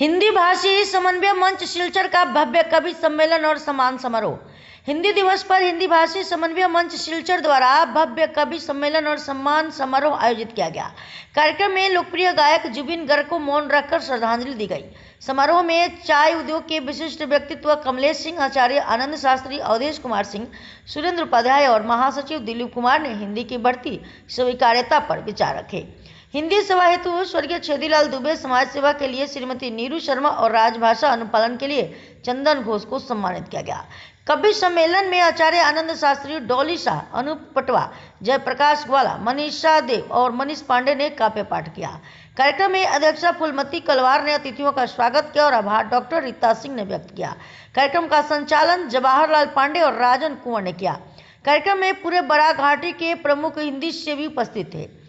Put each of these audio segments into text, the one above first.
हिंदी भाषी समन्वय मंच सिलचर का भव्य कवि सम्मेलन और सम्मान समारोह। हिंदी दिवस पर हिंदी भाषी समन्वय मंच सिलचर द्वारा भव्य कवि सम्मेलन और सम्मान समारोह आयोजित किया गया। कार्यक्रम में लोकप्रिय गायक जुबिन गर्ग को मौन रखकर श्रद्धांजलि दी गई। समारोह में चाय उद्योग के विशिष्ट व्यक्तित्व कमलेश सिंह, आचार्य आनंद शास्त्री, अवधेश कुमार सिंह, सुरेंद्र उपाध्याय और महासचिव दिलीप कुमार ने हिंदी की बढ़ती स्वीकार्यता पर विचार रखे। हिंदी सभा हेतु स्वर्गीय छेदीलाल दुबे, समाज सेवा के लिए श्रीमती नीरू शर्मा और राजभाषा अनुपालन के लिए चंदन घोष को सम्मानित किया गया। कवि सम्मेलन में आचार्य आनंद शास्त्री, डॉली शाह, अनूप पटवा, जयप्रकाश ग्वाला, मनीषा देव और मनीष पांडे ने काव्य पाठ किया। कार्यक्रम में अध्यक्षा फूलमती कलवार ने अतिथियों का स्वागत किया और आभार डॉक्टर रीता सिंह ने व्यक्त किया। कार्यक्रम का संचालन जवाहरलाल पांडे और राजन कुंवर ने किया। कार्यक्रम में पूरे बड़ा घाटी के प्रमुख हिंदी सेवी उपस्थित थे।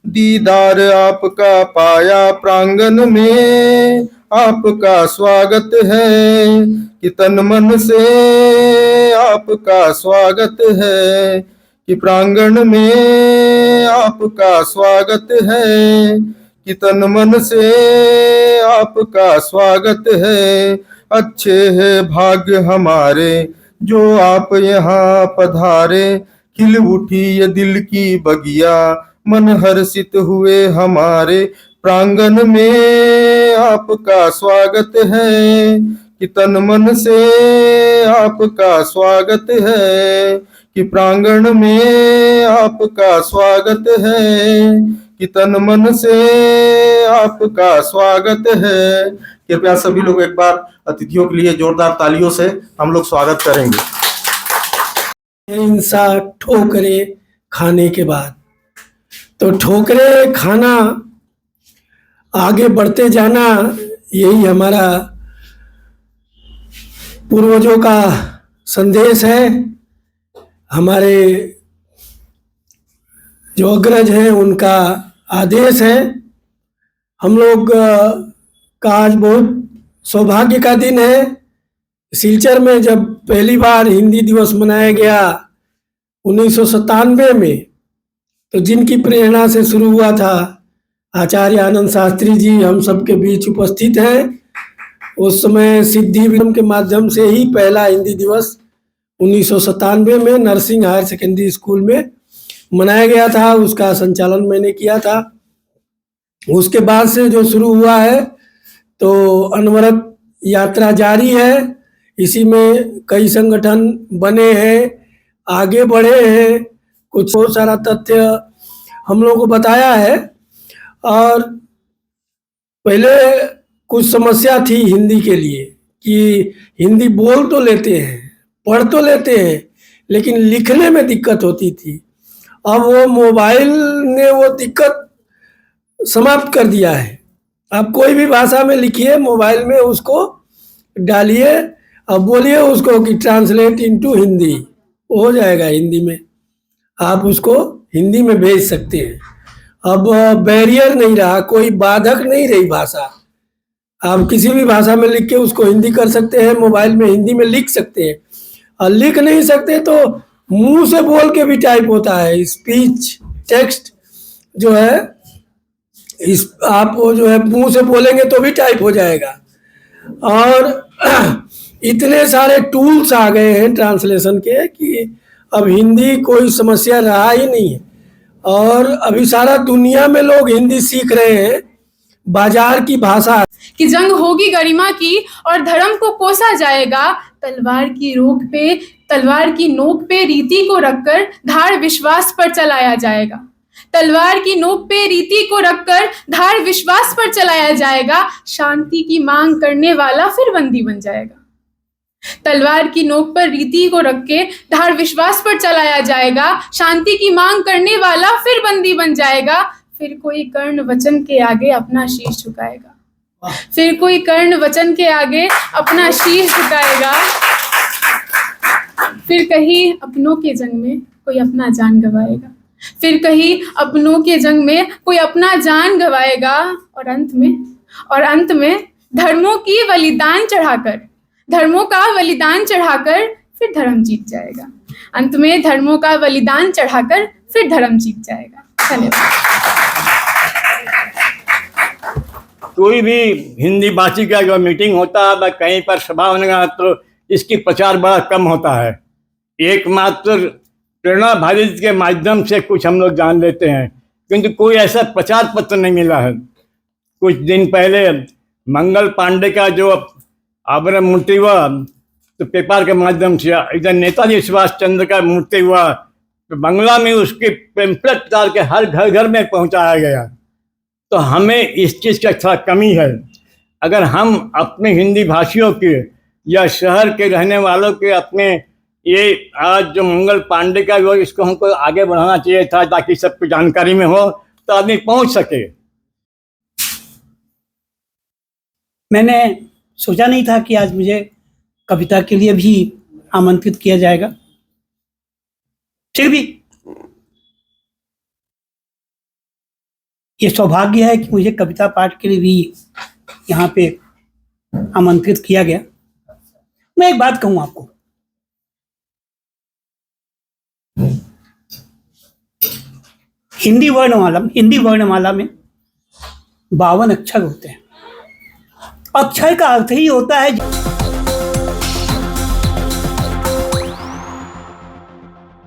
दीदार आपका पाया प्रांगण में, आपका स्वागत है कि तन मन से आपका स्वागत है, कि प्रांगण में आपका स्वागत है, कि तन मन से आपका स्वागत है। अच्छे है भाग्य हमारे जो आप यहाँ पधारे, खिल उठी ये दिल की बगिया, मन हर्षित हुए हमारे। प्रांगण में आपका स्वागत है कि तन मन से आपका स्वागत है, कि प्रांगण में आपका स्वागत है, कि तन मन से आपका स्वागत है। कृपया सभी लोग एक बार अतिथियों के लिए जोरदार तालियों से हम लोग स्वागत करेंगे। हिंसा ठोकरे खाने के बाद तो ठोकरे खाना, आगे बढ़ते जाना, यही हमारा पूर्वजों का संदेश है। हमारे जो अग्रज हैं उनका आदेश है। हम लोग का आज बहुत सौभाग्य का दिन है। सिलचर में जब पहली बार हिंदी दिवस मनाया गया 1997 में, तो जिनकी प्रेरणा से शुरू हुआ था, आचार्य आनंद शास्त्री जी हम सबके बीच उपस्थित हैं। उस समय सिद्धि विक्रम के माध्यम से ही पहला हिंदी दिवस 1997 में नर्सिंग हायर सेकेंडरी स्कूल में मनाया गया था। उसका संचालन मैंने किया था। उसके बाद से जो शुरू हुआ है तो अनवरत यात्रा जारी है। इसी में कई संगठन बने हैं, आगे बढ़े हैं। कुछ बहुत सारा तथ्य हम लोगों को बताया है। और पहले कुछ समस्या थी हिंदी के लिए कि हिंदी बोल तो लेते हैं, पढ़ तो लेते हैं, लेकिन लिखने में दिक्कत होती थी। अब वो मोबाइल ने वो दिक्कत समाप्त कर दिया है। आप कोई भी भाषा में लिखिए, मोबाइल में उसको डालिए, अब बोलिए उसको कि ट्रांसलेट इनटू हिंदी, हो जाएगा हिंदी में। आप उसको हिंदी में भेज सकते हैं। अब बैरियर नहीं रहा, कोई बाधक नहीं रही भाषा। आप किसी भी भाषा में लिख के उसको हिंदी कर सकते हैं, मोबाइल में हिंदी में लिख सकते हैं। और लिख नहीं सकते तो मुंह से बोल के भी टाइप होता है। स्पीच टेक्स्ट जो है, इस आप वो जो है मुंह से बोलेंगे तो भी टाइप हो जाएगा। और इतने सारे टूल्स आ गए हैं ट्रांसलेशन के कि अब हिंदी कोई समस्या रहा ही नहीं है। और अभी सारा दुनिया में लोग हिंदी सीख रहे हैं। बाजार की भाषा कि जंग होगी गरिमा की और धर्म को कोसा जाएगा। तलवार की नोक पे रीति को रखकर धार विश्वास पर चलाया जाएगा। तलवार की नोक पे रीति को रखकर धार विश्वास पर चलाया जाएगा। शांति की मांग करने वाला फिर बंदी बन जाएगा। तलवार की नोक पर रीति को रख के धार विश्वास पर चलाया जाएगा। शांति की मांग करने वाला फिर बंदी बन जाएगा। फिर कोई कर्ण वचन के आगे अपना शीश झुकाएगा। फिर कोई कर्ण वचन के आगे अपना शीश झुकाएगा। फिर कहीं अपनों के जंग में कोई अपना जान गवाएगा। फिर कहीं अपनों के जंग में कोई अपना जान गवाएगा। और अंत में धर्मों का बलिदान चढ़ाकर फिर धर्म जीत जाएगा। अंत में धर्मों का बलिदान चढ़ाकर फिर धर्म जीत जाएगा। धन्यवाद। कोई भी हिंदी भाषी का जो मीटिंग होता है, कहीं पर सभा होने का, तो इसकी प्रचार बड़ा कम होता है। एकमात्र प्रेरणा भारती के माध्यम से कुछ हम लोग जान लेते हैं, किंतु कोई ऐसा प्रचार पत्र नहीं मिला है। कुछ दिन पहले मंगल पांडे का जो आवरण मूर्ति हुआ तो पेपर के माध्यम से, इधर नेताजी सुभाष चंद्र का मूर्ति हुआ तो बंगला में उसके पेम्पलेट डाल के हर घर घर में पहुंचाया गया। तो हमें इस चीज़ का थोड़ा कमी है। अगर हम अपने हिंदी भाषियों के या शहर के रहने वालों के अपने ये आज जो मंगल पांडे का वो, इसको हमको आगे बढ़ाना चाहिए था ताकि सबको जानकारी में हो तो आदमी पहुंच सके। मैंने सोचा नहीं था कि आज मुझे कविता के लिए भी आमंत्रित किया जाएगा, फिर भी ये सौभाग्य है कि मुझे कविता पाठ के लिए भी यहाँ पे आमंत्रित किया गया। मैं एक बात कहूँ आपको, हिंदी वर्णमाला में 52 अक्षर होते हैं। अक्षर का अर्थ ही होता है